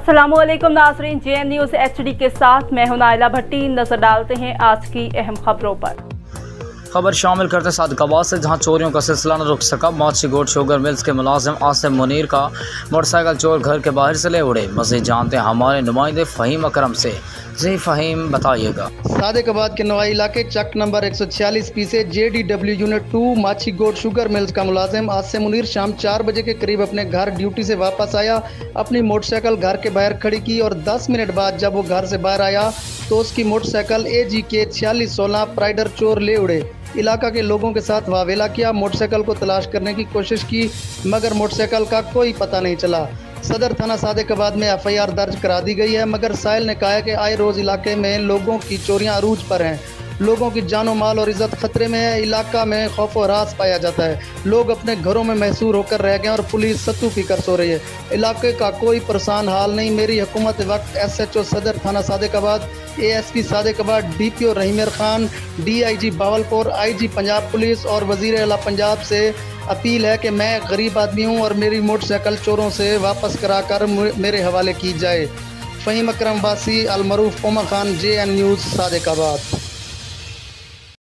अस्सलामुअलैकुम नाज़रीन, JN news HD के साथ मैं हूं नाइला भट्टी। नजर डालते हैं आज की अहम खबरों पर। खबर शामिल करते सादकाबाद से, जहां चोरियों का सिलसिला न रुक सका। माछी गोड शुगर मिल्स के मुलाजिम आसिम मुनीर का मोटरसाइकिल चोर घर के बाहर से ले उड़े। मज़ीद जानते हैं हमारे नुमाइंदे फ़हीम अकरम से। जी फ़हीम, बताइएगा। सादिकाबाद के नवाई इलाके चक नंबर 146 पी से JDW यूनिट 2 माछी गोड शुगर मिल्स का मुलाजिम आसिम मुनीर शाम 4 बजे के करीब अपने घर ड्यूटी से वापस आया। अपनी मोटरसाइकिल घर के बाहर खड़ी की और 10 मिनट बाद जब वो घर से बाहर आया तो उसकी मोटरसाइकिल AGK 4616 प्राइडर चोर ले उड़े। इलाका के लोगों के साथ वावेला किया, मोटरसाइकिल को तलाश करने की कोशिश की मगर मोटरसाइकिल का कोई पता नहीं चला। सदर थाना सादिकाबाद में FIR दर्ज करा दी गई है, मगर साहिल ने कहा है कि आए रोज़ इलाके में लोगों की चोरियां अरूज पर हैं। लोगों की जानो माल और इज्जत खतरे में है। इलाका में खौफ और हरास पाया जाता है। लोग अपने घरों में महसूर होकर रह गए और पुलिस सत्तू पीकर सो रही है। इलाके का कोई परेशान हाल नहीं। मेरी हुकूमत वक्त SHO सदर थाना Sadiqabad, ASP Sadiqabad, DPO Rahimyar Khan, DIG Bahawalpur, IG Punjab police और वज़ीर आला पंजाब से अपील है कि मैं गरीब आदमी हूँ और मेरी मोटरसाइकिल चोरों से वापस कराकर मेरे हवाले की जाए। फ़हीम अकरम वासी अलमरूफ ओमा खान, JN न्यूज़ सादिकाबाद।